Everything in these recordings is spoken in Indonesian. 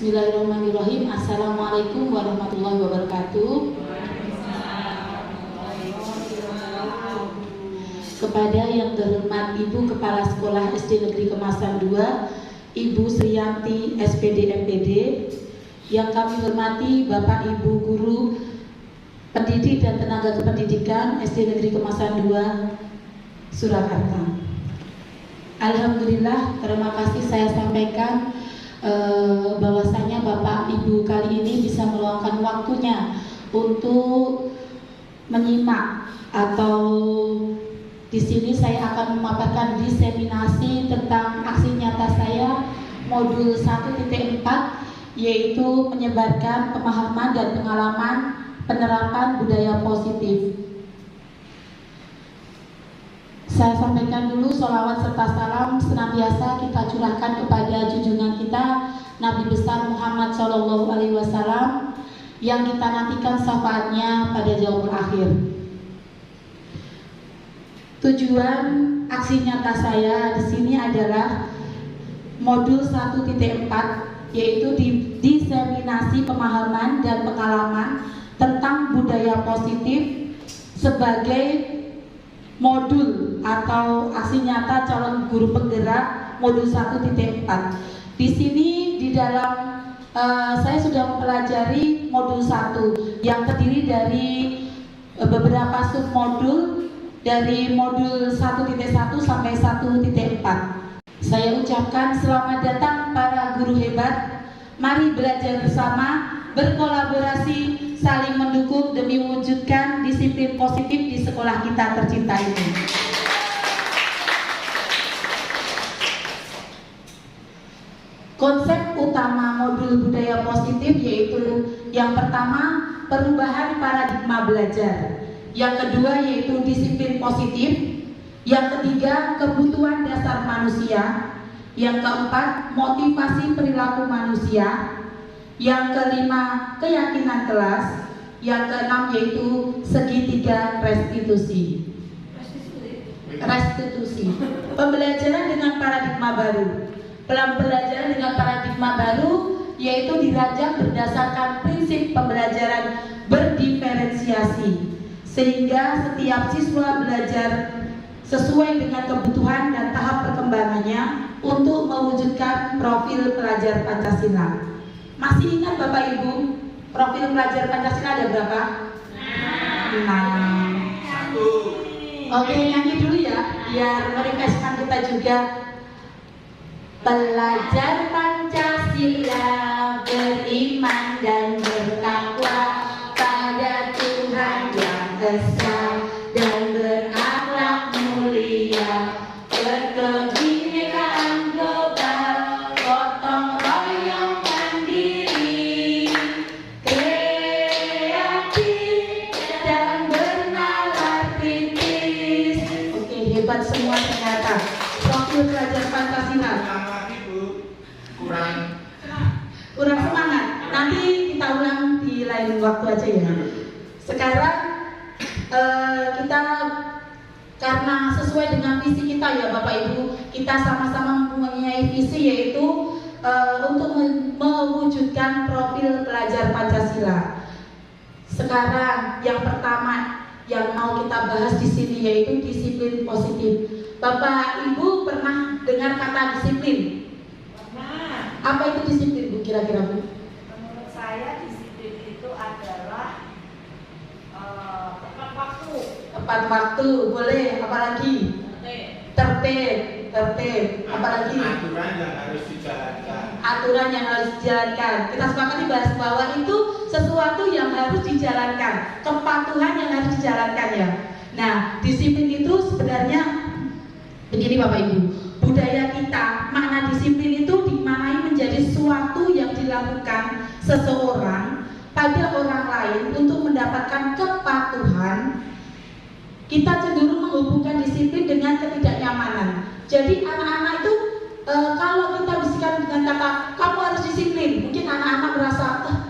Bismillahirrahmanirrahim. Assalamualaikum warahmatullahi wabarakatuh. Kepada yang terhormat Ibu Kepala Sekolah SD Negeri Kemasan 2, Ibu Sriyanti SPD MPD, yang kami hormati Bapak Ibu Guru Pendidik dan Tenaga Kependidikan SD Negeri Kemasan 2 Surakarta. Alhamdulillah, terima kasih saya sampaikan bahwasanya Bapak Ibu kali ini bisa meluangkan waktunya untuk menyimak, atau di sini saya akan memaparkan diseminasi tentang aksi nyata saya modul 1.4, yaitu menyebarkan pemahaman dan pengalaman penerapan budaya positif. Saya sampaikan dulu sholawat serta salam senantiasa kita curahkan kepada junjungan kita Nabi besar Muhammad SAW, yang kita nantikan syafaatnya pada yaumul akhir. Tujuan aksi nyata saya di sini adalah modul 1.4, yaitu diseminasi pemahaman dan pengalaman tentang budaya positif sebagai modul atau aksi nyata calon guru penggerak modul 1.4. Di sini di dalam saya sudah mempelajari modul 1 yang terdiri dari beberapa submodul dari modul 1.1 sampai 1.4. Saya ucapkan selamat datang para guru hebat. Mari belajar bersama, berkolaborasi, saling mendukung demi mewujudkan disiplin positif di sekolah kita tercinta ini. Konsep utama modul budaya positif yaitu yang pertama, perubahan paradigma belajar. Yang kedua yaitu disiplin positif. Yang ketiga, kebutuhan dasar manusia. Yang keempat, motivasi perilaku manusia. Yang kelima, keyakinan kelas. Yang keenam yaitu segitiga restitusi. Pembelajaran dengan paradigma baru. Pembelajaran dengan paradigma baru yaitu dirancang berdasarkan prinsip pembelajaran berdiferensiasi, sehingga setiap siswa belajar sesuai dengan kebutuhan dan tahap perkembangannya untuk mewujudkan profil pelajar Pancasila. Masih ingat Bapak Ibu, profil pelajar Pancasila ada berapa? 6. Oke, nyanyi dulu ya, biar merefreshkan kita juga. Pelajar Pancasila beriman dan bertakwa pada Tuhan yang Esa dan berakhlak mulia, berkebinekaan global, gotong royong mandiri, kreatif dan hebat semua ternyata. Profil pelajar Pancasila. Kurang semangat. Nanti kita ulang di lain waktu aja ya. Sekarang kita karena sesuai dengan visi kita ya Bapak Ibu, kita sama-sama mempunyai visi yaitu untuk mewujudkan profil pelajar Pancasila. Sekarang yang pertama yang mau kita bahas di sini yaitu disiplin positif. Bapak Ibu pernah dengar kata disiplin? Pernah. Apa itu disiplin Bu kira-kira Bu? Menurut saya disiplin itu adalah tepat waktu. Tepat waktu, boleh. Apalagi? Tertib. Apalagi? Aturan yang harus dijalankan. Aturan yang harus dijalankan. Kita sepakati bahas bahwa itu sesuatu yang harus dijalankan, kepatuhan yang harus dijalankan ya. Nah, disiplin itu sebenarnya begini Bapak Ibu, budaya kita, makna disiplin itu dimaknai menjadi sesuatu yang dilakukan seseorang pada orang lain untuk mendapatkan kepatuhan. Kita cenderung menghubungkan disiplin dengan ketidaknyamanan. Jadi anak-anak itu kalau kita bisikan dengan kata kamu harus disiplin, mungkin anak-anak merasa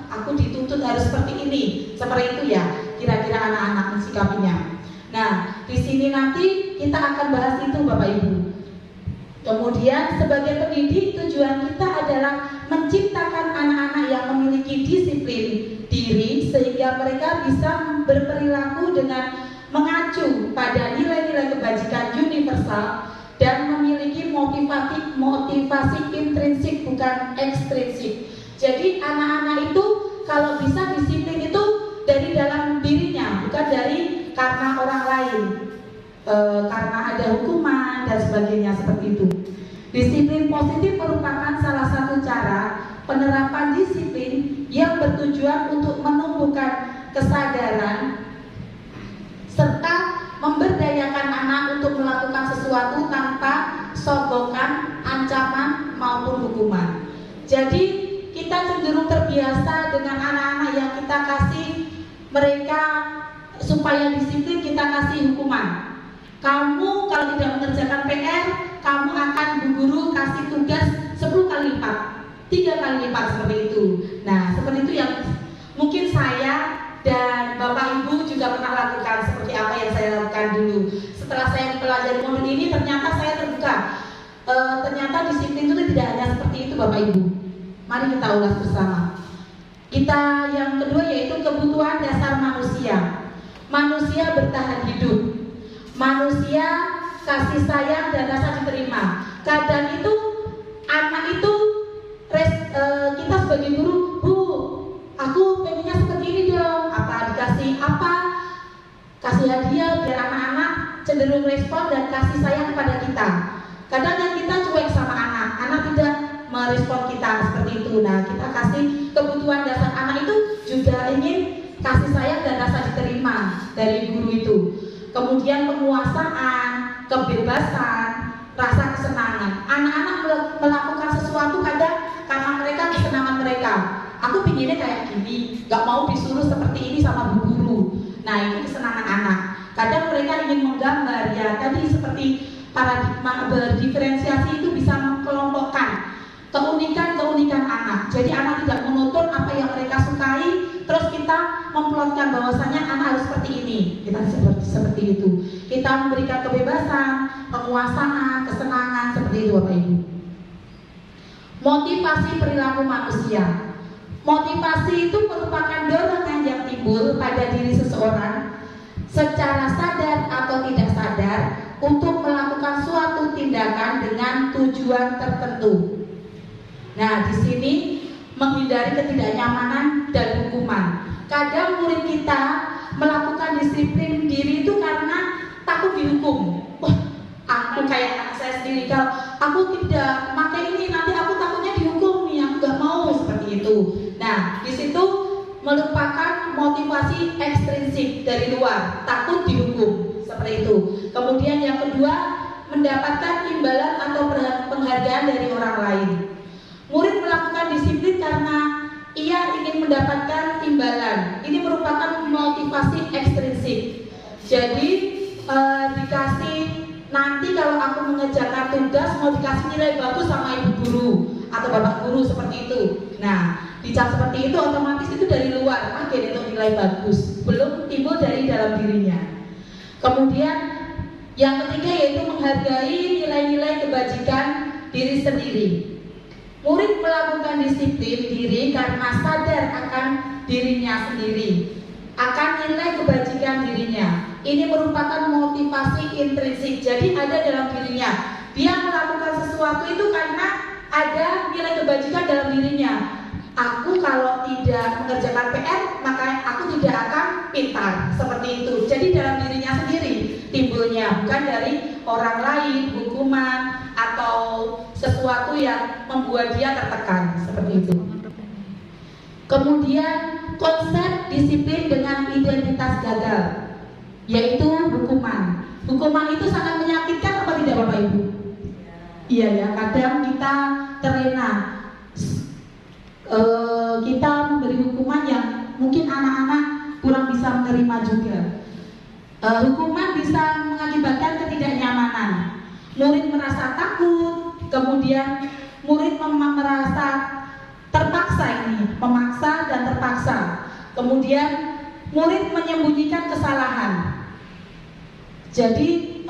aku dituntut harus seperti ini, seperti itu ya. Kira-kira anak-anak mensikapinya. Nah, di sini nanti kita akan bahas itu Bapak Ibu. Kemudian sebagai pendidik tujuan kita adalah menciptakan anak-anak yang memiliki disiplin diri sehingga mereka bisa berperilaku dengan mengacu pada nilai-nilai kebajikan universal dan memiliki motivasi intrinsik bukan ekstrinsik. Jadi anak-anak itu kalau bisa disiplin itu dari dalam dirinya, bukan dari karena orang lain, karena ada hukuman dan sebagainya seperti itu. Disiplin positif merupakan salah satu cara penerapan disiplin yang bertujuan untuk menumbuhkan kesadaran serta memberdayakan anak untuk melakukan sesuatu tanpa sogokan, ancaman maupun hukuman. Jadi kita cenderung terbiasa dengan anak-anak yang kita kasih mereka supaya disiplin, kita kasih hukuman. Kamu kalau tidak mengerjakan PR, kamu akan Bu Guru kasih tugas 10 kali lipat, 3 kali lipat seperti itu. Nah, seperti itu yang mungkin saya dan Bapak Ibu juga pernah lakukan seperti apa yang saya lakukan dulu. Setelah saya mempelajari modul ini, ternyata saya terbuka. Ternyata disiplin itu tidak hanya seperti itu Bapak Ibu. Mari kita ulas bersama. Kita yang kedua yaitu kebutuhan dasar manusia. Manusia bertahan hidup. Manusia kasih sayang dan rasa diterima. Kadang itu anak itu kita sebagai guru, Bu, aku pengennya seperti ini dong. Apa dikasih apa? Kasih hadiah biar anak-anak cenderung respon dan kasih sayang kepada kita. Kadang kan kita cuek sama anak tidak merespon kita seperti itu. Nah, kita kasih kebutuhan dasar anak itu juga ingin kasih sayang dan rasa diterima dari guru itu. Kemudian penguasaan, kebebasan, rasa kesenangan. Anak-anak melakukan sesuatu kadang karena mereka kesenangan mereka. Aku pinginnya kayak gini, gak mau disuruh seperti ini sama bu guru. Nah, itu kesenangan anak. Kadang mereka ingin menggambar ya. Tadi seperti paradigma berdiferensiasi itu bisa mengkelompokkan keunikan anak. Jadi anak tidak monoton apa yang mereka sukai, terus kita memplotkan bahwasanya anak harus seperti ini. Kita seperti itu. Kita memberikan kebebasan, penguasaan, kesenangan seperti itu Bapak Ibu. Motivasi perilaku manusia. Motivasi itu merupakan dorongan yang timbul pada diri seseorang secara sadar atau tidak sadar untuk melakukan suatu tindakan dengan tujuan tertentu. Nah, di sini menghindari ketidaknyamanan dan hukuman. Kadang murid kita melakukan disiplin diri itu karena takut dihukum. Wah, aku kayak anak saya sendiri, kalau aku tidak pakai ini nanti aku takutnya dihukum nih, aku gak mau seperti itu. Nah, di situ merupakan motivasi ekstrinsik dari luar, takut dihukum seperti itu. Kemudian yang kedua, mendapatkan imbalan atau penghargaan dari orang lain. Murid melakukan disiplin karena ia ingin mendapatkan imbalan. Ini merupakan motivasi ekstrinsik. Jadi dikasih mengerjakan tugas mau dikasih nilai bagus sama ibu guru atau bapak guru seperti itu. Nah, dicap seperti itu otomatis itu dari luar agen untuk nilai bagus, belum timbul dari dalam dirinya. Kemudian yang ketiga yaitu menghargai nilai-nilai kebajikan diri sendiri. Murid melakukan disiplin diri karena sadar akan dirinya sendiri, akan nilai kebajikan dirinya. Ini merupakan motivasi intrinsik, jadi ada dalam dirinya. Dia melakukan sesuatu itu karena ada nilai kebajikan dalam dirinya. Aku kalau tidak mengerjakan PR, maka aku tidak akan pintar, seperti itu. Jadi dalam dirinya sendiri timbulnya, bukan dari orang lain, hukuman atau sesuatu yang membuat dia tertekan, seperti itu. Kemudian konsep disiplin dengan identitas gagal, yaitu hukuman. Hukuman itu sangat menyakitkan apa tidak Bapak Ibu? Iya ya, kadang kita terlena, kita memberi hukuman yang mungkin anak-anak kurang bisa menerima juga. Hukuman bisa mengakibatkan ketidaknyamanan. Murid merasa takut, kemudian murid merasa terpaksa ini, memaksa dan terpaksa. Kemudian murid menyembunyikan kesalahan. Jadi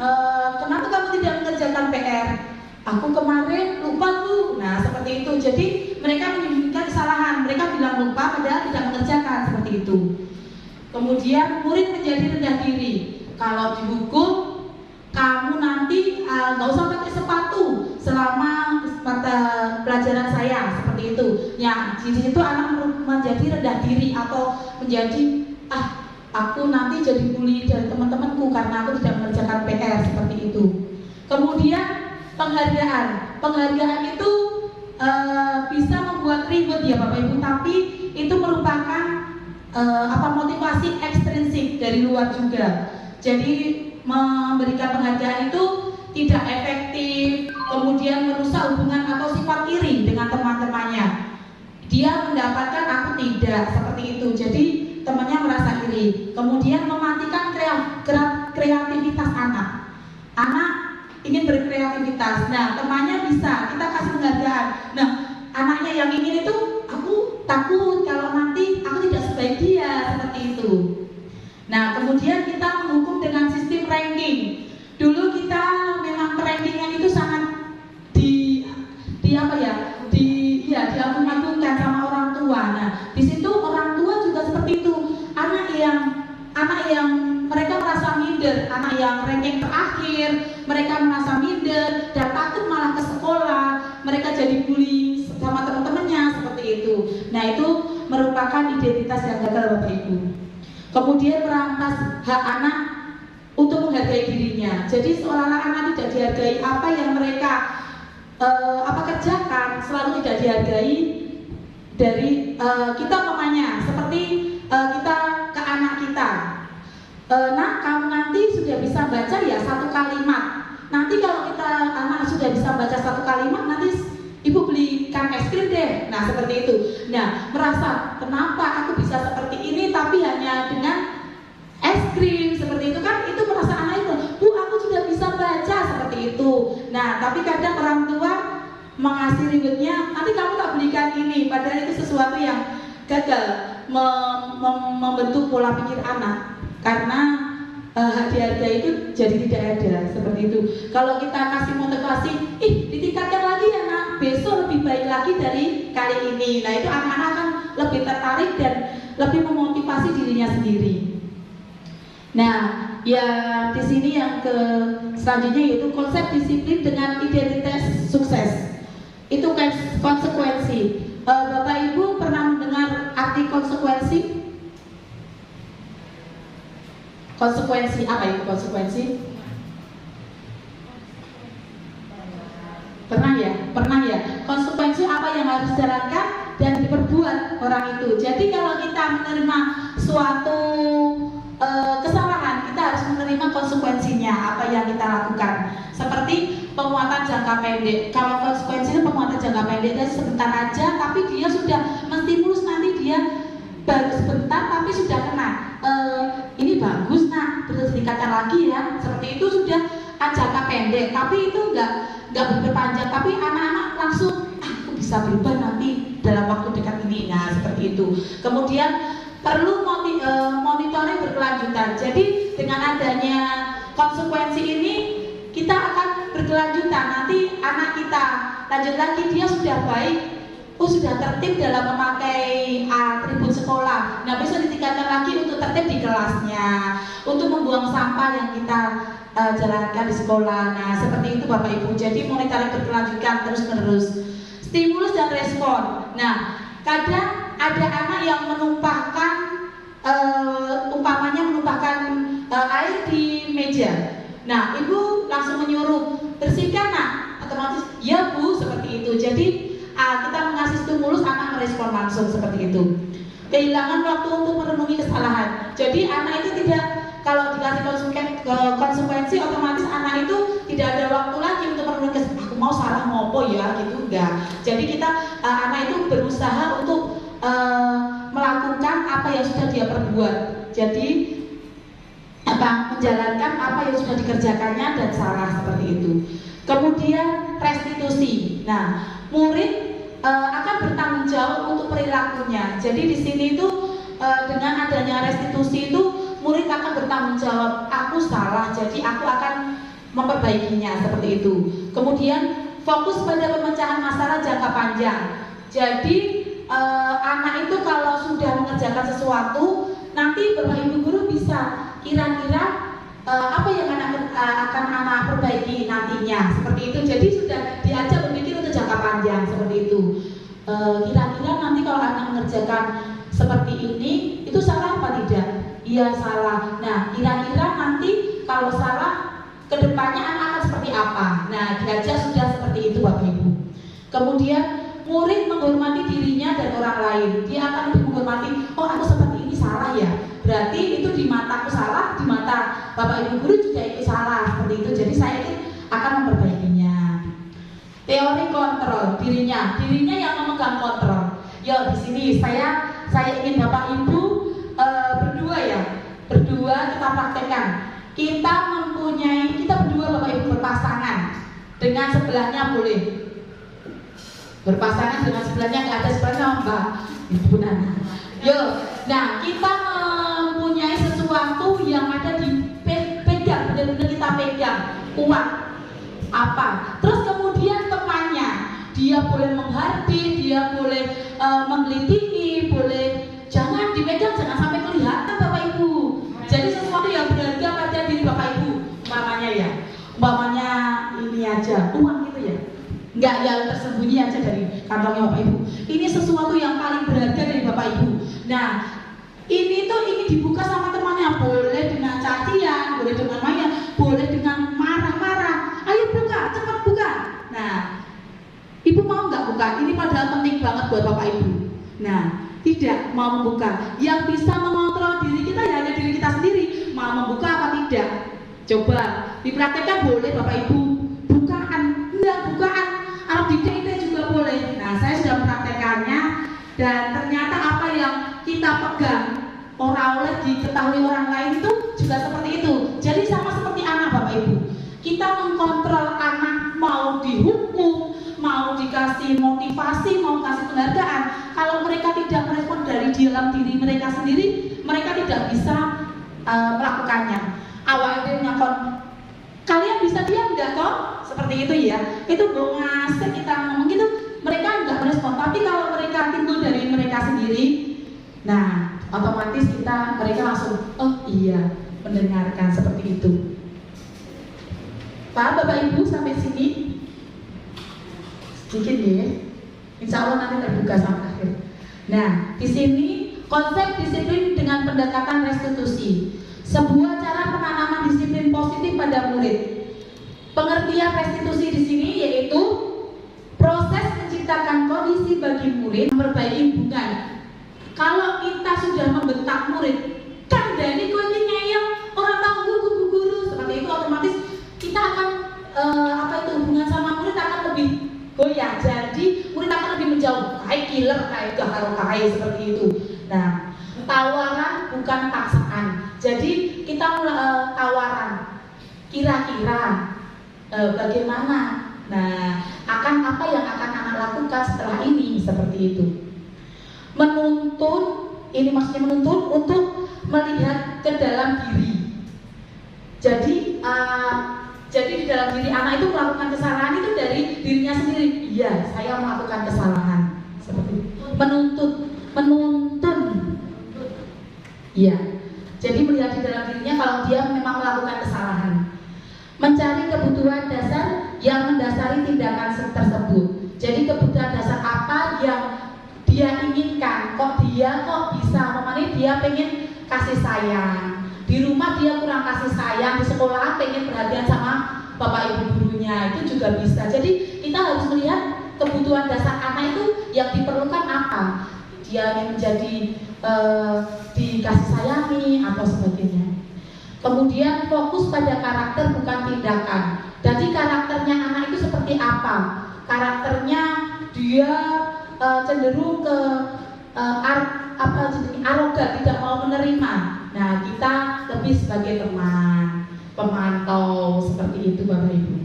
kenapa kamu tidak mengerjakan PR? Aku kemarin lupa tuh. Nah seperti itu. Jadi mereka menyembunyikan kesalahan. Mereka bilang lupa padahal tidak mengerjakan, seperti itu. Kemudian murid menjadi rendah diri. Kalau dihukum, kamu nanti nggak usah pakai sepatu selama mata pelajaran saya, seperti itu. Ya, di situ anak menjadi rendah diri atau menjadi aku nanti jadi bully dari teman-temanku karena aku tidak mengerjakan PR, seperti itu. Kemudian penghargaan itu bisa membuat ribet ya Bapak Ibu, tapi itu merupakan motivasi ekstrinsik dari luar juga. Jadi memberikan penghargaan itu tidak efektif, kemudian merusak hubungan atau sifat iri dengan teman-temannya. Dia mendapatkan aku tidak, seperti itu. Jadi temannya merasa iri. Kemudian mematikan kreativitas anak. Anak ingin berkreativitas. Nah, temannya bisa, kita kasih penghargaan. Nah, anaknya yang ingin itu, aku takut kalau nanti aku tidak sebaik dia, seperti itu. Nah, kemudian kita menghukum dengan sistem ranking. Dulu kita memang rankingan itu sangat diagung-agungkan sama orang tua. Nah, di situ orang tua juga seperti itu. Anak yang mereka merasa minder, anak yang ranking terakhir, mereka merasa minder dan takut malah ke sekolah, mereka jadi bully sama teman-temannya, seperti itu. Nah, itu merupakan identitas yang gagal Bapak Ibu. Kemudian merampas hak anak untuk menghargai dirinya. Jadi seolah-olah anak tidak dihargai, apa yang mereka kerjakan selalu tidak dihargai dari kita umpamanya seperti kita ke anak kita. Nah, kamu nanti sudah bisa baca ya satu kalimat. Nanti kalau kita anak sudah bisa baca satu kalimat, nanti ibu belikan es krim deh. Nah, seperti itu. Nah, merasa kenapa aku bisa seperti ini tapi hanya dengan es krim, seperti itu kan, itu merasa anak itu, Bu, aku sudah bisa baca, seperti itu. Nah, tapi kadang orang tua mengasih ribetnya, nanti kamu tak belikan ini, padahal itu sesuatu yang gagal membentuk pola pikir anak, karena hak dihargai itu jadi tidak ada, seperti itu. Kalau kita kasih motivasi, ditingkatkan lagi ya nak, besok lebih baik lagi dari kali ini. Nah, itu anak-anak akan lebih tertarik dan lebih memotivasi dirinya sendiri. Nah, yang di sini yang selanjutnya yaitu konsep disiplin dengan identitas sukses. Itu kan konsekuensi. Bapak Ibu pernah mendengar arti konsekuensi? Konsekuensi apa itu konsekuensi? Pernah ya. Konsekuensi apa yang harus dijalankan dan diperbuat orang itu. Jadi kalau kita menerima suatu kesalahan, kita harus menerima konsekuensinya apa yang kita lakukan. Seperti penguatan jangka pendek. Kalau konsekuensinya penguatan jangka pendek dan sebentar aja, tapi dia sudah menstimulus, nanti dia baru sebentar tapi sudah kena. Ini bagus nak, terus ditingkatkan lagi ya. Seperti itu sudah jangka pendek. pendek, tapi itu nggak berpanjang, tapi anak-anak langsung aku bisa berubah nanti dalam waktu dekat ini. Nah seperti itu. Kemudian perlu monitoring berkelanjutan. Jadi dengan adanya konsekuensi ini kita akan berkelanjutan. Nanti anak kita lanjut lagi, dia sudah baik, sudah tertib dalam memakai atribut sekolah. Nah bisa ditingkatkan lagi untuk tertib di kelasnya, untuk membuang sampah yang kita jalankan di sekolah. Nah seperti itu Bapak Ibu. Jadi monitoring berkelanjutan terus menerus. Stimulus dan respon. Nah kadang ada anak yang menumpahkan umpamanya menumpahkan air di meja. Nah ibu langsung menyuruh bersihkan nak, otomatis ya bu, seperti itu. Jadi kita mengasih stimulus, anak merespon langsung seperti itu. Kehilangan waktu untuk merenungi kesalahan. Jadi anak itu tidak, kalau dikasih konsekuensi, otomatis anak itu tidak ada waktu lagi untuk merenungi kesalahan. Aku mau salah ngopo ya gitu, enggak. Jadi kita anak itu berusaha untuk melakukan apa yang sudah dia perbuat. Jadi menjalankan apa yang sudah dikerjakannya dan salah seperti itu. Kemudian restitusi. Nah murid akan bertanggung jawab untuk perilakunya. Jadi di sini itu dengan adanya restitusi itu murid akan bertanggung jawab. Aku salah, jadi aku akan memperbaikinya seperti itu. Kemudian fokus pada pemecahan masalah jangka panjang. Jadi anak itu kalau sudah mengerjakan sesuatu, nanti Bapak Ibu guru bisa kira-kira apa yang akan anak perbaiki nantinya, seperti itu. Jadi sudah diajak berpikir untuk jangka panjang seperti itu. Kira-kira nanti kalau anak mengerjakan seperti ini, itu salah apa tidak? Iya salah. Nah kira-kira nanti kalau salah, kedepannya anak akan seperti apa? Nah diajak sudah seperti itu Bapak Ibu. Kemudian murid menghormati dirinya dan orang lain. Dia akan lebih menghormati, oh aku seperti ini salah ya, berarti itu di mataku salah, di mata Bapak Ibu guru juga itu salah, seperti itu. Jadi saya ini akan memperbaikinya. Teori kontrol dirinya yang memegang kontrol. Ya di sini saya ingin Bapak Ibu berdua kita praktekkan. Kita berdua Bapak Ibu berpasangan, dengan sebelahnya boleh berpasangan, dengan sebelahnya nggak ada sebelahnya Mbak Ibu Nana. Yo, nah kita mempunyai sesuatu yang ada dipegang, benar-benar kita pegang, kuat. Apa? Terus kemudian temannya, dia boleh menghardi, dia boleh menggelitiki, boleh jangan dipegang, jangan sampai kelihatan Bapak Ibu. Jadi sesuatu yang berharga pada diri Bapak Ibu, umpamanya ini aja, uang gitu ya. Enggak yang tersembunyi aja dari kantongnya Bapak Ibu. Ini sesuatu yang paling berharga dari Bapak Ibu. Nah, ini tuh ingin dibuka sama temannya, boleh dengan cacian, boleh dengan maya, boleh dengan marah-marah. Ayo buka, cepat buka. Nah, Ibu mau nggak buka? Ini padahal penting banget buat Bapak Ibu. Nah, tidak mau membuka. Yang bisa mengontrol diri kita ya hanya diri kita sendiri. Mau membuka apa tidak? Coba dipraktekkan, boleh Bapak Ibu. Bukaan, enggak bukaan. Arab dikte juga boleh. Nah, saya sudah mempraktekannya dan ternyata apa yang kita pegang oleh diketahui orang lain itu juga seperti itu. Jadi sama seperti anak Bapak Ibu. Kita mengkontrol anak, mau dihukum, mau dikasih motivasi, mau kasih penghargaan. Kalau mereka tidak merespon dari dalam diri mereka sendiri, mereka tidak bisa melakukannya. Awalnya nyakon, kalian bisa diam nggak kok? Seperti itu ya. Itu ngasih kita ngomong gitu, mereka nggak merespon. Tapi kalau mereka timbul dari mereka sendiri, nah otomatis mereka langsung, oh iya, mendengarkan seperti itu. Pak, Bapak Ibu sampai sini sedikit ya. Insya Allah nanti terbuka sampai akhir. Nah, di sini konsep disiplin dengan pendekatan restitusi, sebuah cara penanaman disiplin positif pada murid. Pengertian restitusi di sini yaitu proses menciptakan kondisi bagi murid memperbaiki hubungan. Kalau kita sudah membentak murid, kandani kowe iki ngeyel, ora tau guru, seperti itu, otomatis kita akan hubungan sama murid akan lebih goyah. Jadi murid akan lebih menjauh, kayak killer, kayak gahar-gahar seperti itu. Nah, tawaran bukan paksaan. Jadi kita tawaran, kira-kira bagaimana. Nah, akan apa yang akan anak lakukan setelah ini, seperti itu. Menuntun, ini maksudnya menuntun untuk melihat ke dalam diri. Jadi di dalam diri anak itu melakukan kesalahan itu dari dirinya sendiri. Iya, saya melakukan kesalahan. Seperti itu. Menuntun. Iya. Jadi melihat di dalam dirinya kalau dia memang melakukan kesalahan. Mencari kebutuhan dasar yang mendasari tindakan tersebut. Jadi kebutuhan dasar apa yang dia inginkan? Kok bisa? Memangnya dia pengen kasih sayang. Di rumah dia kurang kasih sayang, di sekolah pengen perhatian sama bapak ibu gurunya, itu juga bisa. Jadi kita harus melihat kebutuhan dasar anak itu yang diperlukan apa. Dia ingin menjadi dikasih sayangi atau sebagainya. Kemudian fokus pada karakter bukan tindakan. Jadi karakternya anak itu seperti apa? Karakternya dia cenderung ke arogan, tidak mau menerima. Nah, kita lebih sebagai teman, pemantau, seperti itu Bapak Ibu.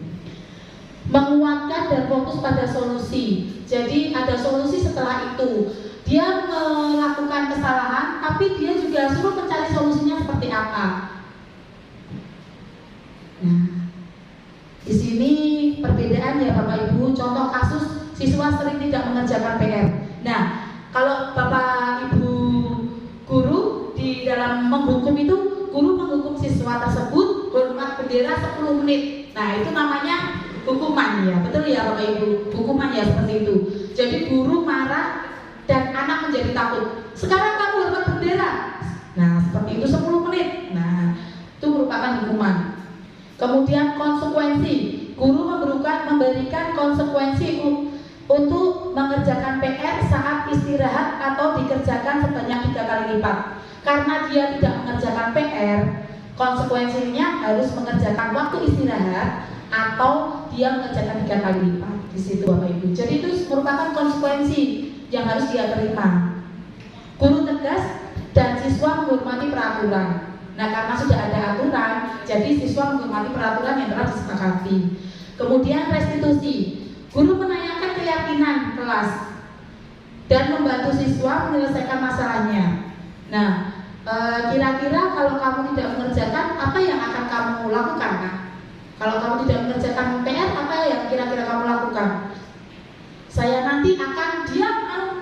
Menguatkan dan fokus pada solusi. Jadi ada solusi setelah itu. Dia melakukan kesalahan, tapi dia juga suruh mencari solusinya seperti apa. Nah, di sini perbedaan ya Bapak Ibu. Contoh kasus siswa sering tidak mengerjakan PR. Nah, kalau Bapak Ibu guru di dalam menghukum itu, guru menghukum siswa tersebut hormat bendera 10 menit. Nah, itu namanya hukuman ya, betul ya Bapak Ibu. Hukuman ya seperti itu. Jadi guru marah dan anak menjadi takut. Sekarang kamu hormat bendera. Nah, seperti itu 10 menit. Nah, itu merupakan hukuman. Kemudian konsekuensi. Guru memberikan konsekuensi untuk mengerjakan PR saat istirahat atau dikerjakan sebanyak 3 kali lipat. Karena dia tidak mengerjakan PR, konsekuensinya harus mengerjakan waktu istirahat atau dia mengerjakan 3 kali lipat. Di situ Bapak Ibu. Jadi itu merupakan konsekuensi yang harus dia terima. Guru tegas dan siswa menghormati peraturan. Nah, karena sudah ada aturan, jadi siswa menghormati peraturan yang telah disepakati. Kemudian restitusi. Guru menanyakan keyakinan kelas dan membantu siswa menyelesaikan masalahnya. Nah, kira-kira kalau kamu tidak mengerjakan, apa yang akan kamu lakukan? Nah, kalau kamu tidak mengerjakan PR, apa yang kira-kira kamu lakukan? Saya nanti akan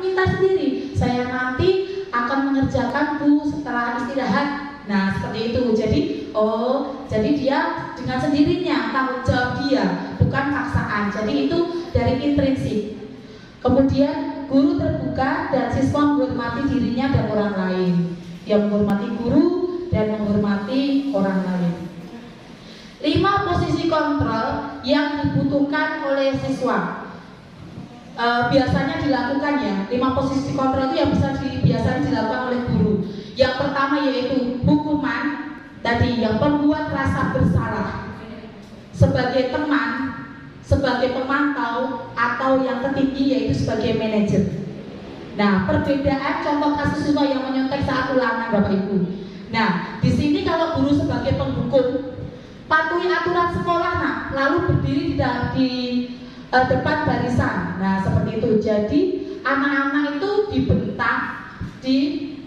minta sendiri. Saya nanti akan mengerjakan Bu setelah istirahat. Nah, seperti itu. Jadi dia dengan sendirinya, tanggung jawab dia, bukan paksaan. Jadi itu dari intrinsik. Kemudian guru terbuka dan siswa menghormati dirinya dan orang lain. Dia menghormati guru dan menghormati orang lain. 5 posisi kontrol yang dibutuhkan oleh siswa. Biasanya dilakukan ya, 5 posisi kontrol itu yang biasanya dilakukan oleh guru. Yang pertama yaitu hukuman, tadi yang membuat rasa bersalah sebagai teman, sebagai pemantau, atau yang tertinggi yaitu sebagai manajer. Nah, perbedaan contoh kasus siswa yang menyontek saat ulangan Bapak Ibu. Nah, di sini kalau guru sebagai penghukum, patuhi aturan sekolah, lalu berdiri di depan barisan. Nah, seperti itu. Jadi anak-anak itu dibentak di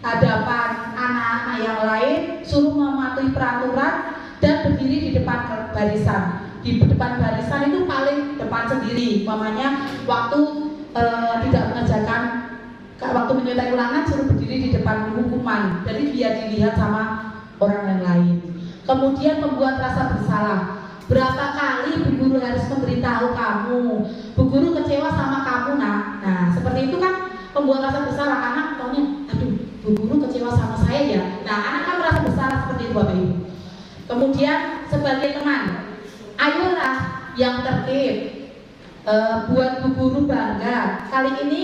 hadapan anak-anak yang lain, suruh mematuhi peraturan dan berdiri di depan barisan. Di depan barisan itu paling depan sendiri. Umpamanya waktu tidak mengerjakan, waktu menyontek ulangan suruh berdiri di depan hukuman. Jadi biar dilihat sama orang yang lain. Kemudian membuat rasa bersalah. Berapa kali Bu Guru harus memberitahu kamu, Bu Guru kecewa sama kamu, nah seperti itu kan membuat rasa bersalah. Anak taunya, aduh Bu Guru kecewa sama saya ya. Nah, anak kan merasa bersalah seperti itu Bapak Ibu. Kemudian sebagai teman, ayolah yang tertib, buat Bu Guru bangga. Kali ini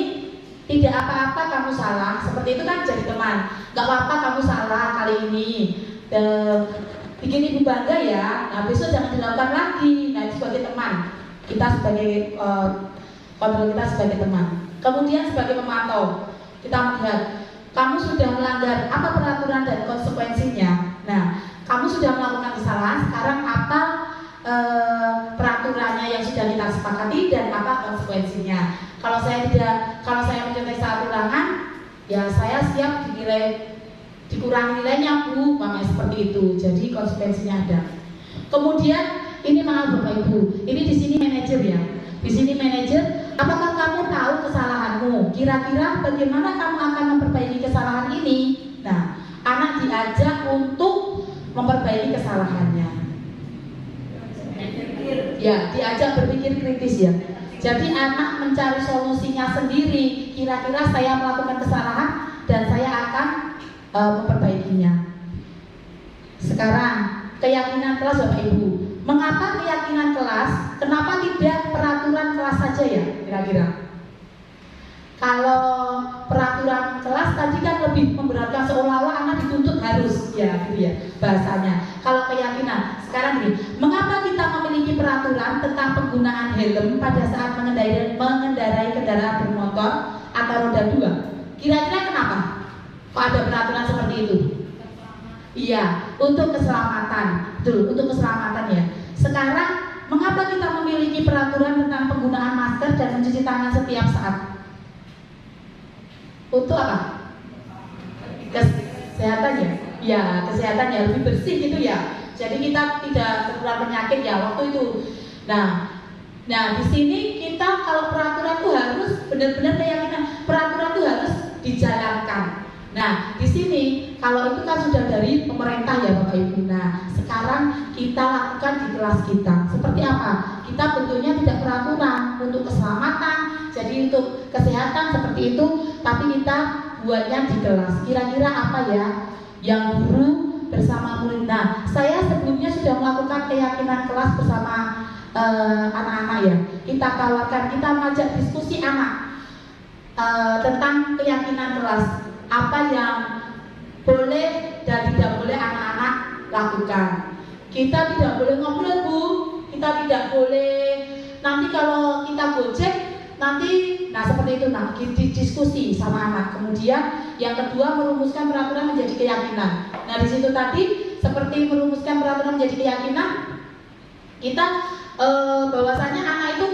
tidak apa-apa kamu salah, seperti itu kan jadi teman. Gak apa-apa kamu salah kali ini, bikin ibu bangga ya. Nah, besok jangan dilakukan lagi. Nah, itu sebagai teman. Kita sebagai kontrol, kita sebagai teman. Kemudian sebagai pemantau, kita melihat kamu sudah melanggar apa peraturan dan konsekuensinya. Nah, kamu sudah melakukan kesalahan. Sekarang apa peraturan nilai dikurangi nilainya Bu, makanya seperti itu. Jadi konsekuensinya ada. Kemudian ini maaf Bapak Ibu, ini di sini manajer ya. Di sini manajer, apakah kamu tahu kesalahanmu? Kira-kira bagaimana kamu akan memperbaiki kesalahan ini? Nah, anak diajak untuk memperbaiki kesalahannya. Ya, diajak berpikir kritis ya. Jadi anak mencari solusinya sendiri. Kira-kira saya melakukan kesalahan dan saya akan memperbaikinya. Sekarang keyakinan kelas Bapak Ibu. Mengapa keyakinan kelas? Kenapa tidak peraturan kelas saja ya kira-kira? Kalau peraturan kelas tadi kan lebih memberatkan, seolah-olah anak dituntut harus ya gitu ya bahasanya. Kalau keyakinan sekarang gini, mengapa kita memiliki peraturan tentang penggunaan helm pada saat mengendarai kendaraan bermotor atau roda 2? Kira-kira kenapa? Kok ada peraturan seperti itu? Iya, untuk keselamatan. Betul, untuk keselamatan ya. Sekarang, mengapa kita memiliki peraturan tentang penggunaan masker dan mencuci tangan setiap saat? Untuk apa? Kesehatan ya? Ya, kesehatan ya, lebih bersih gitu ya. Jadi kita tidak tertular penyakit ya waktu itu. Nah di sini kita kalau peraturan itu harus benar-benar keyakinan peraturan itu harus dijalankan. Nah, di sini kalau itu kan sudah dari pemerintah ya Bapak Ibu. Nah, sekarang kita lakukan di kelas kita. Seperti apa? Kita bentuknya tidak peraturan untuk keselamatan, jadi untuk kesehatan seperti itu, tapi kita buatnya di kelas. Kira-kira apa ya yang guru bersama murid? Nah, saya sebelumnya sudah melakukan keyakinan kelas bersama anak-anak ya. Kita tawarkan, kita mengajak diskusi anak tentang keyakinan kelas. Apa yang boleh dan tidak boleh anak-anak lakukan. Kita tidak boleh ngobrol Bu, kita tidak boleh nanti kalau kita gojek nanti, nah seperti itu, nah diskusi sama anak. Kemudian yang kedua merumuskan peraturan menjadi keyakinan. Nah di situ tadi seperti merumuskan peraturan menjadi keyakinan, kita bahwasanya anak itu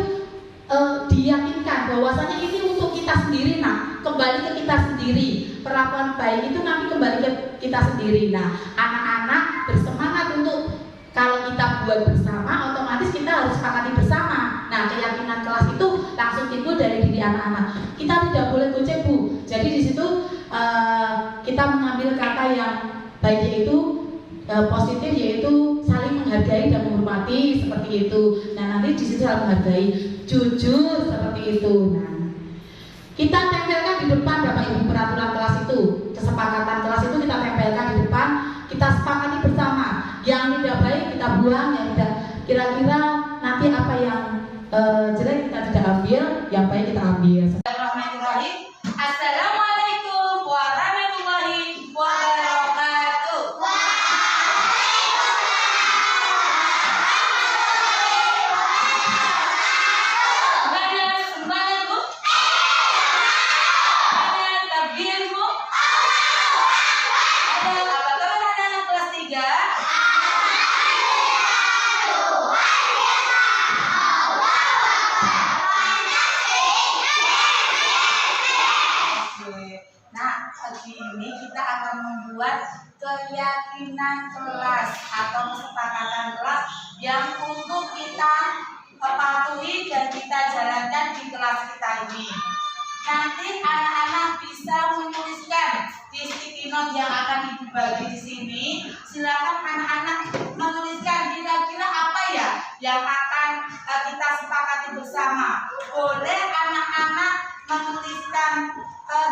diyakinkan bahwasanya ini untuk kita sendiri. Nah kembali ke kita sendiri. Perlakuan baik itu nanti kembali ke kita sendiri. Nah, anak-anak bersemangat untuk kalau kita buat bersama, otomatis kita harus sepakati bersama. Nah, keyakinan kelas itu langsung timbul dari diri anak-anak. Kita tidak boleh gojek Bu. Jadi di situ kita mengambil kata yang baik yaitu positif, yaitu saling menghargai dan menghormati seperti itu. Nah, nanti di situ saling menghargai, jujur seperti itu. Nah, kita tempelkan di depan Bapak Ibu peraturan kelas itu, kesepakatan kelas itu kita tempelkan di depan, kita sepakati bersama. Yang tidak baik kita buang, yang tidak kira-kira nanti apa yang jelek kita tidak ambil, yang baik kita ambil. Bismillahirrahmanirrahim. Assalamualaikum warahmatullahi wabarakatuh. Ini kita akan membuat keyakinan kelas atau kesepakatan kelas yang untuk kita patuhi dan kita jalankan di kelas kita ini. Nanti anak-anak bisa menuliskan di sticky note yang akan dibagi di sini. Silakan anak-anak menuliskan kira-kira apa ya yang akan kita sepakati bersama. Boleh anak-anak menuliskan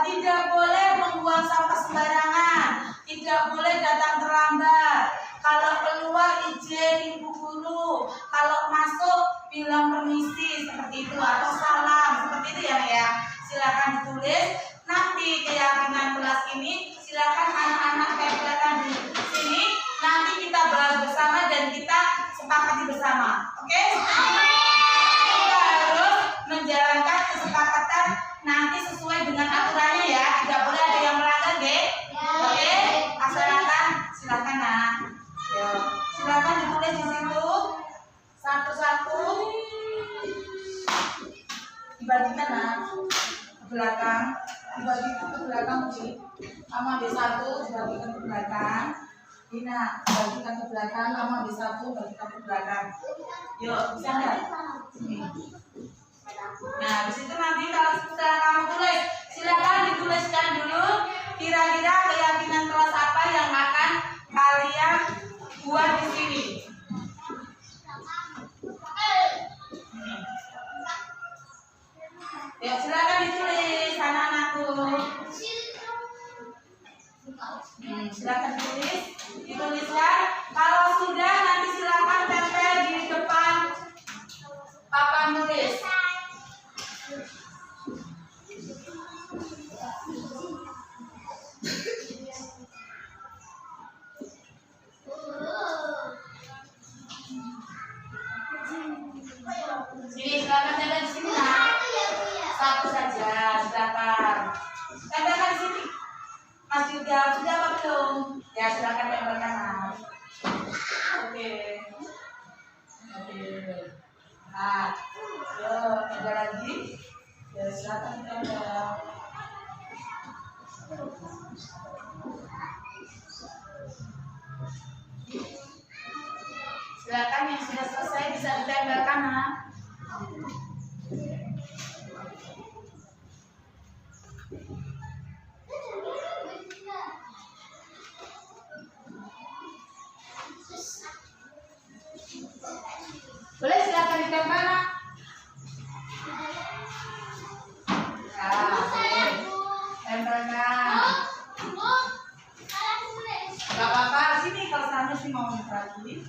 tidak boleh membuang sampah sembarangan, tidak boleh datang terlambat. Kalau keluar izin ibu guru, kalau masuk bilang permisi seperti itu atau salam seperti itu ya. Silakan ditulis. Nanti keyakinan kelas ini silakan anak-anak tempelkan di sini. Nanti kita bahas bersama dan kita sepakati bersama. Oke? Kita harus menjalankan kesepakatan nanti sesuai dengan aturannya ya. Tidak boleh ada yang melanggar, Oke? Laksanakan. Silakan nah. Silakan ditulis di situ satu-satu. Dibagikan nah ke belakang. dibagikan ke belakang, Ci. Kamu ambil satu, dibagikan ke belakang. Dina, bagikan ke belakang, kamu ambil satu, bagikan ke belakang. Yuk, bisa nggak? Sini. Nah, di situ nanti kalau sudah kamu tulis, silakan dituliskan dulu kira-kira keyakinan kelas apa yang akan kalian buat di sini. Ya, silakan ditulis anak-anakku. Silakan dituliskan. Kalau sudah nanti silakan tempel di depan papan tulis. Sini silakan tempel di sini lah. Satu saja, silakan. Tempelkan di sini. Mas juga sudah apa belum? Ya silakan tempelkan Mas. Oke. Nah, yuk ada lagi. Ya silakan tempel. Silakan yang sudah selesai bisa ditempelkan Nak. Boleh silakan ditempel Nak. Nah, tempelkan. Gak apa-apa, sini kalau sana sih mau lagi.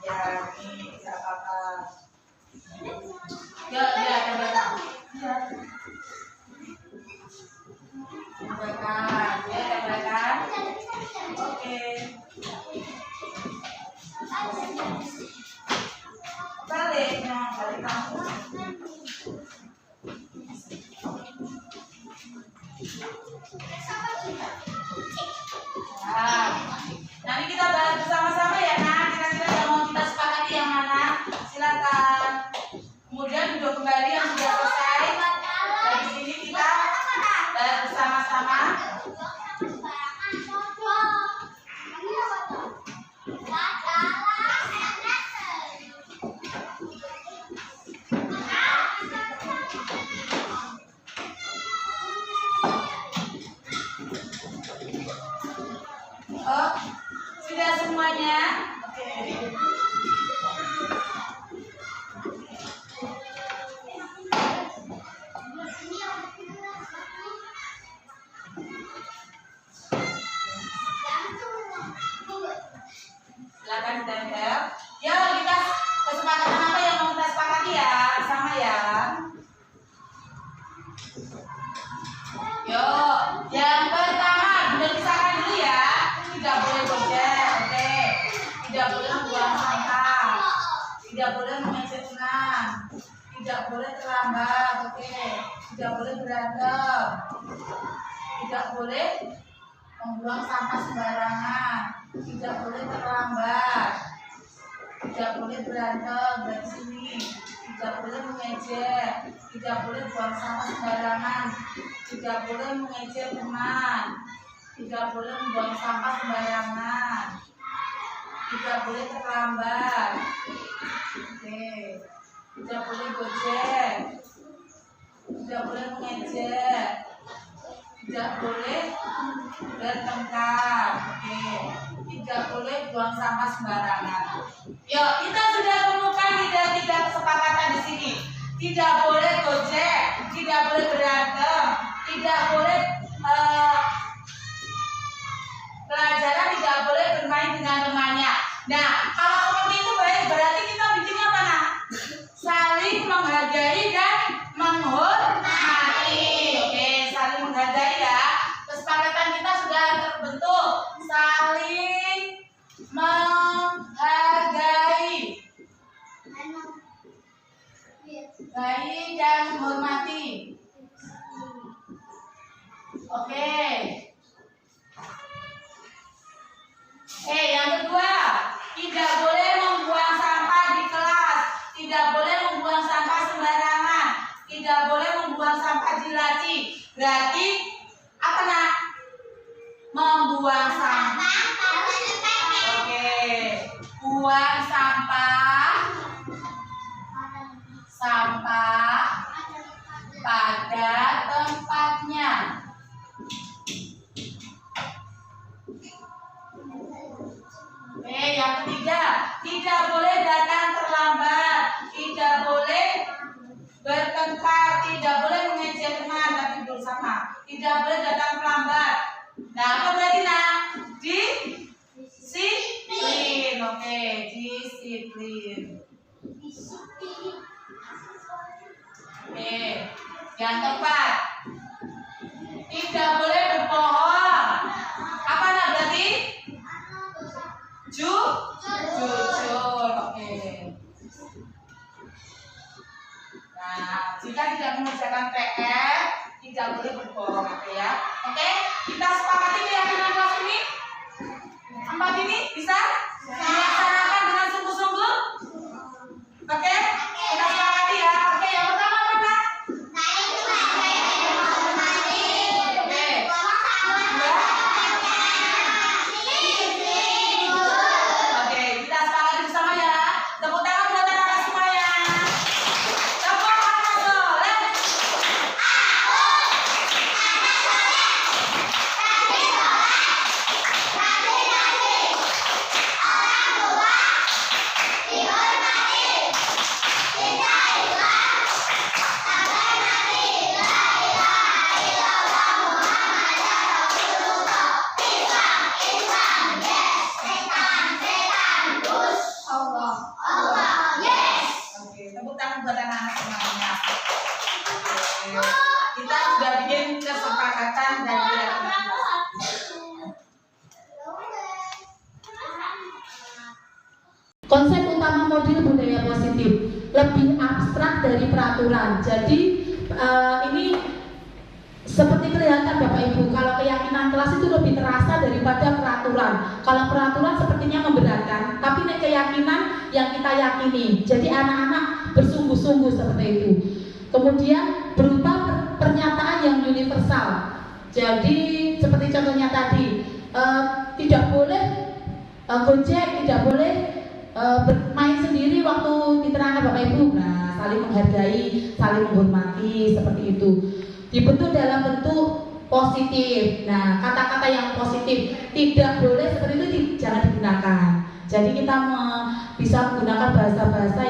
Ya, ini gak apa-apa. Ya, tempelkan. Ya. Tempelkan, ya tempelkan. Oke. Balik kamu. Nah, nanti kita bahas bersama-sama ya Nak. Kira-kira yang mau kita sepakati yang mana? Silakan. Kemudian duduk kembali yang sudah selesai. Dari sini kita bahas bersama-sama. Oh, sudah semuanya? Oke. Silakan ditempel. Ya, kita kesepakatan apa yang mau kita sepakati ya? Sama ya. Yo, yang pertama, sudah pisahkan dulu ya. Tidak boleh gojek, oke. Tidak boleh membuang sampah. Tidak boleh mengecek senang. Tidak boleh terlambat, oke. Tidak boleh berantem. Tidak boleh membuang sampah sembarangan. Tidak boleh terlambat. Tidak boleh berantem dari sini. Tidak boleh mengejek. Tidak boleh buang sampah sembarangan. Tidak boleh mengejek teman. Tidak boleh membuang sampah sembarangan. Tidak boleh terlambat. Oke. Tidak boleh gojek. Tidak boleh mengejek. Tidak boleh bertengkar. Oke. Tidak boleh buang sampah sembarangan. Yuk, kita sudah temukan tiga kesepakatan di sini. Tidak boleh gojek, tidak boleh berantem, tidak boleh pelajaran, tidak boleh bermain dengan temannya. Nah, kalau seperti itu baik, berarti kita bikin apa Nak? Saling menghargai dan menghormati. Oke, saling menghargai ya. Kesepakatan kita sudah terbentuk. Saling menghargai, baik dan menghormati. Oke. Yang kedua, tidak buang sampah pada tempatnya. Oke, yang ketiga, tidak boleh datang terlambat, tidak boleh bertengkar, tidak boleh mengejek teman, tapi bersama, tidak boleh datang terlambat. Nah, apa berarti nak? Disiplin. Oke, disiplin. Oke, yang keempat, tidak boleh berbohong. Apa nak berarti? Jujur. Oke. Nah, jika tidak mengerjakan PR, tidak boleh berbohong, oke ya. Oke, kita sepakati keyakinan kelas ini. Empat ini bisa dilaksanakan dengan sungguh-sungguh. Oke, kita sepakati ya. Oke, yang pertama apa nak? Oke, kita sepakati bersama ya. Tepuk tangan buat anak-anak semuanya. Tepuk tangan soleh. Oke, tepuk tangan buat anak-anak semuanya. Oke, kita sudah bikin kesepakatan dan keyakinan. Konsep utama modul budaya positif lebih abstrak dari peraturan. Jadi ini seperti kelihatan Bapak Ibu, kalau keyakinan kelas itu lebih terasa daripada peraturan. Kalau peraturan sepertinya memberatkan, tapi ini keyakinan yang kita yakini. Jadi anak-anak bersungguh-sungguh seperti itu. Kemudian berupa pernyataan yang universal. Jadi seperti contohnya tadi, tidak boleh gojek, tidak boleh bermain sendiri waktu diterangkan Bapak Ibu. Nah, saling menghargai, saling menghormati, seperti itu. Dibentuk dalam bentuk positif. Nah, kata-kata yang positif tidak boleh seperti itu, jangan digunakan. Jadi kita bisa menggunakan bahasa-bahasa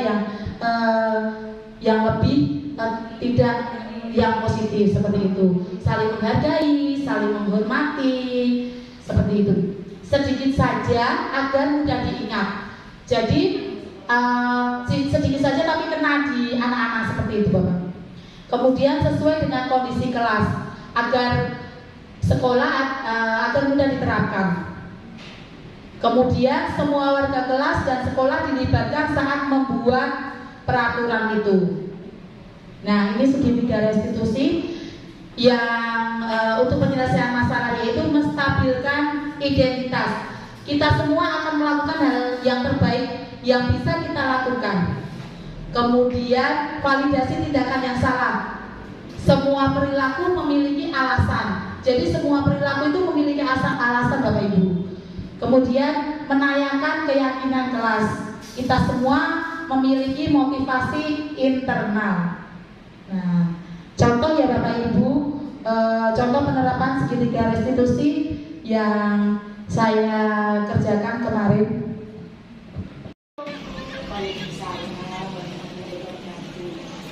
yang lebih tidak yang positif seperti itu. Saling menghargai, saling menghormati, seperti itu. Sedikit saja agar mudah diingat. Jadi sedikit saja tapi kena di anak-anak seperti itu Bapak. Kemudian sesuai dengan kondisi kelas agar sekolah agar mudah diterapkan. Kemudian semua warga kelas dan sekolah dilibatkan saat membuat peraturan itu. Nah, ini segitiga restitusi yang untuk penyelesaian masalah, yaitu menstabilkan identitas. Kita semua akan melakukan hal yang terbaik yang bisa kita lakukan. Kemudian validasi tindakan yang salah. Semua perilaku memiliki alasan. Jadi semua perilaku itu memiliki alasan Bapak Ibu. Kemudian menayangkan keyakinan kelas. Kita semua memiliki motivasi internal. Nah, contoh ya Bapak Ibu, contoh penerapan segitiga restitusi yang saya kerjakan kemarin.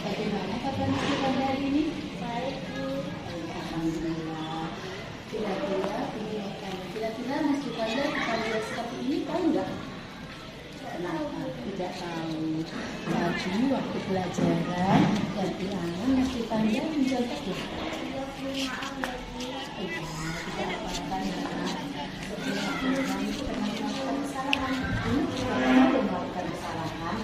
Bagaimana kabar kita hari ini? Baik Bu. Alhamdulillah. Kira-kira Mas Jupanda kita lihat seperti ini tahu nggak? Kenapa? Tidak tahu. Tadi waktu pelajaran ganti angan Mas Jupanda mencontoh ya? Iya, tidak apa-apa ya. Setiap orang itu pernah melakukan kesalahan. Ini kita melakukan kesalahan.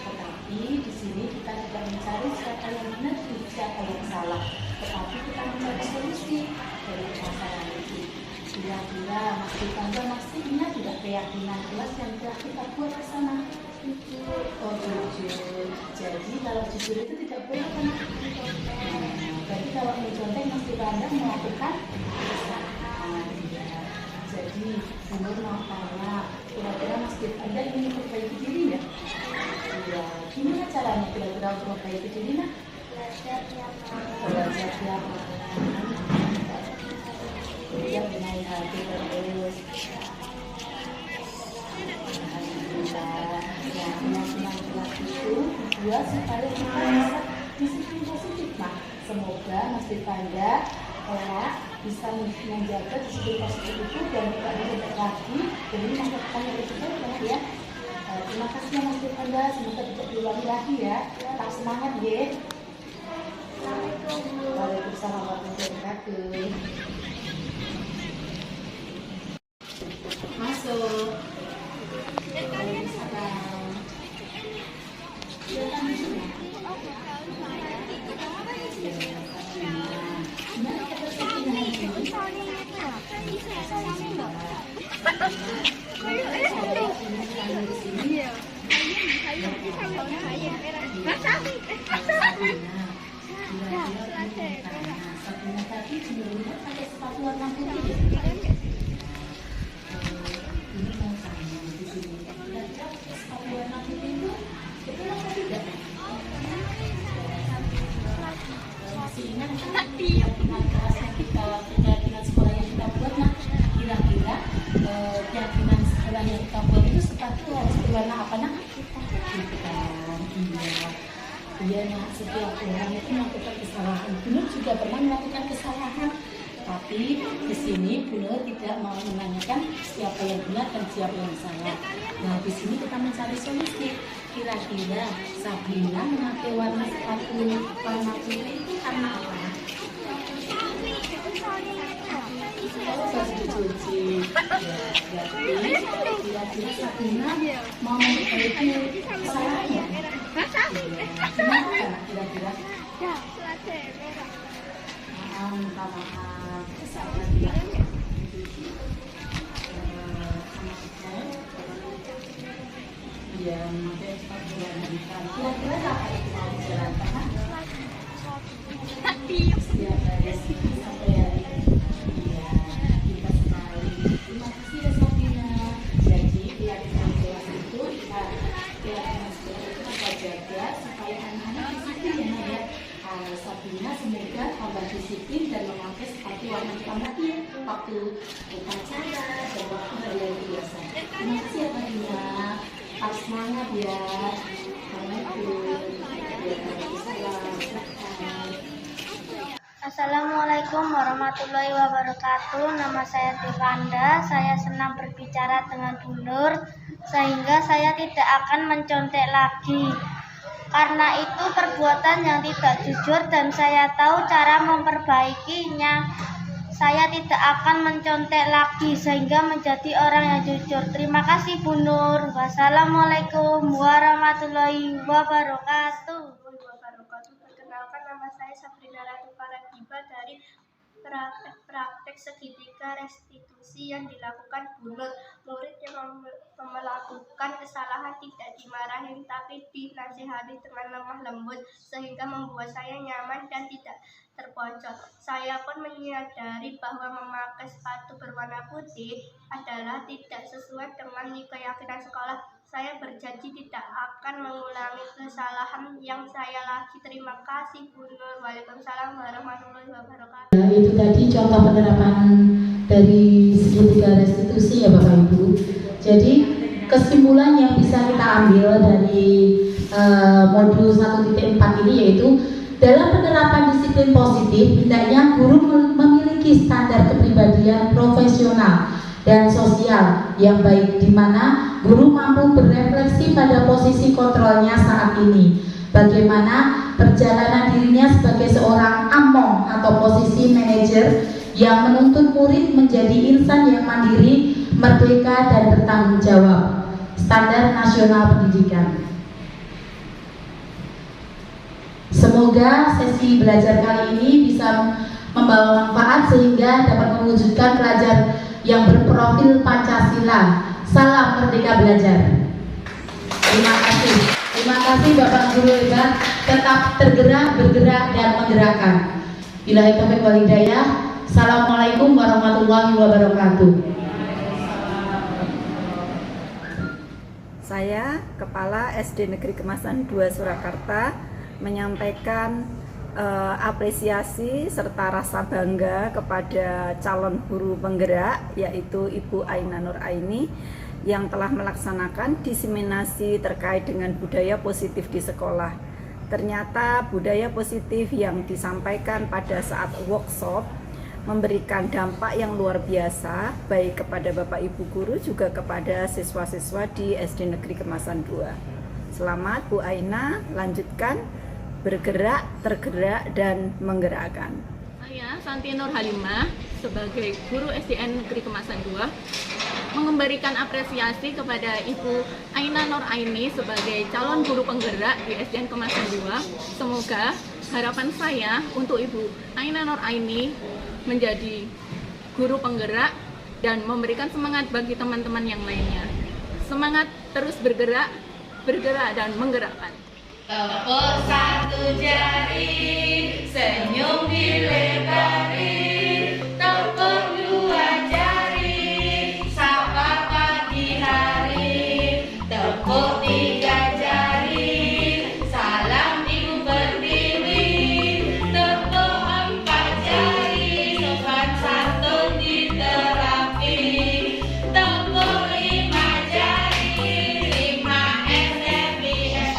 Tetapi di sini kita tidak mencari siapa yang benar dan siapa yang salah, tetapi kita mencari solusi dari masalah itu. Kira-kira Mas Jupanda masih ingat tidak keyakinan kelas yang telah kita buat ke sana? Oh, jujur. Jadi kalau jujur itu tidak boleh kan? Jadi kalau mencontek Mas Jupanda melakukan kesalahan. Jadi Bunda mau tanya, kira-kira Mas Jupanda ingin memperbaiki caranya kira-kira untuk memperbaiki diri? Nah, belajar tiap malam. Kemudian bermain hati terus. Ya, senang-senang itu buat supaya kita bisa disiplin positif. Nah, semoga Mas Devanda bisa menjaga disiplin positif itu dan tidak menjadi lagi demi masa depan yang lebih baik ya. Terima kasih ya Mas Devanda, semoga tidak diulangi lagi ya. Tetap semangat ya. Waalaikumsalam warahmatullahi wabarakatuh. Masuk. Keyakinan sekolah yang kita buat, nah kira-kira keyakinan sekolah yang kita buat itu sepatu harus berwarna apa nak? Hitam. Iya nak, setiap orang itu melakukan kesalahan. Benar juga pernah melakukan kesalahan, tapi di sini benar tidak mau menanyakan siapa yang benar dan siapa yang salah. Nah di sini kita mencari solusi. Kira-kira Sabrina memakai warna sepatu warna putih itu karena apa? Kalau harus dicuci, ya, berarti kira-kira Sabrina mau memperbaiki kesalahannya. Kenapa kira-kira? Maaf, kesalahan dia. Iya, memakai sepatu warna hitam. Kira-kira apa yang mau dijalankan? Setiap hari sampai hari ini. Iya, kita sekali. Terima kasih ya Sabrina. Jadi keyakinan kelas itu keyakinan sekolah itu kita jaga supaya anak-anak disiplin ya. Sabrina semoga tambah disiplin dan memakai sepatu warna hitam lagi ya waktu upacara dan waktu hari biasa. Terima kasih ya Sabrina. Tetap semangat ya. Assalamualaikum warahmatullahi wabarakatuh. Nama saya Devanda. Saya senang berbicara dengan Bu Nur, sehingga saya tidak akan mencontek lagi. Karena itu perbuatan yang tidak jujur dan saya tahu cara memperbaikinya. Saya tidak akan mencontek lagi sehingga menjadi orang yang jujur. Terima kasih Bu Nur. Wassalamualaikum warahmatullahi wabarakatuh. Perkenalkan, nama saya Sabrina Ratu Paragiba dari praktek segitiga restitusi yang dilakukan Bu Nur. Murid yang melakukan kesalahan tidak dimarahin tapi dinasihati dengan lemah lembut sehingga membuat saya nyaman dan tidak terpojok. Saya pun menyadari bahwa memakai sepatu berwarna putih adalah tidak sesuai dengan keyakinan sekolah. Saya berjanji tidak akan mengulangi kesalahan yang saya lagi. Terima kasih Bu Nur. Waalaikumsalam warahmatullahi wabarakatuh. Nah, itu tadi contoh penerapan dari segitiga restitusi ya Bapak Ibu. Jadi kesimpulan yang bisa kita ambil dari modul 1.4 ini yaitu dalam penerapan disiplin positif, hendaknya guru memiliki standar kepribadian profesional dan sosial yang baik, di mana guru mampu berefleksi pada posisi kontrolnya saat ini, bagaimana perjalanan dirinya sebagai seorang among atau posisi manajer yang menuntut murid menjadi insan yang mandiri, merdeka dan bertanggung jawab. Standar nasional pendidikan. Semoga sesi belajar kali ini bisa membawa manfaat sehingga dapat mewujudkan pelajar yang berprofil Pancasila. Salam Merdeka Belajar. Terima kasih. Terima kasih Bapak Guru hebat, tetap tergerak, bergerak dan menggerakkan. Billahi taufiq wal hidayah. Assalamualaikum warahmatullahi wabarakatuh. Saya, Kepala SD Negeri Kemasan 2 Surakarta, menyampaikan apresiasi serta rasa bangga kepada calon guru penggerak, yaitu Ibu Aina Nur Aini, yang telah melaksanakan diseminasi terkait dengan budaya positif di sekolah. Ternyata budaya positif yang disampaikan pada saat workshop memberikan dampak yang luar biasa, baik kepada Bapak Ibu guru juga kepada siswa-siswa di SD Negeri Kemasan 2. Selamat Bu Aina, lanjutkan bergerak, tergerak, dan menggerakkan. Saya Santi Nur Halimah sebagai guru SDN Negeri Kemasan 2 memberikan apresiasi kepada Ibu Aina Nur Aini sebagai calon guru penggerak di SDN Kemasan 2. Semoga harapan saya untuk Ibu Aina Nur Aini menjadi guru penggerak dan memberikan semangat bagi teman-teman yang lainnya. Semangat terus bergerak, bergerak dan menggerakkan. Tepuk satu jari, senyum dilebari, tepuk dua jari, sapa pagi hari, tepuk tiga jari, salam ibu berdiri, tepuk empat jari, sopan santun diterapi, tepuk lima jari, 5 SFIS.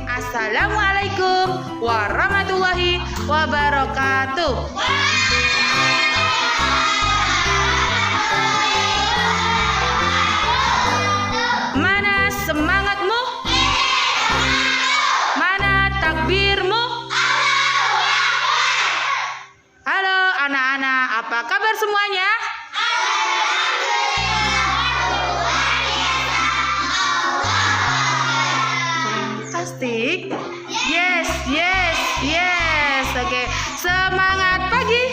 Assalamualaikum warahmatullahi wabarakatuh. Mana semangatmu? Mana takbirmu? Halo anak-anak, apa kabar semuanya? Fantastic. Yes. Oke. Semangat pagi.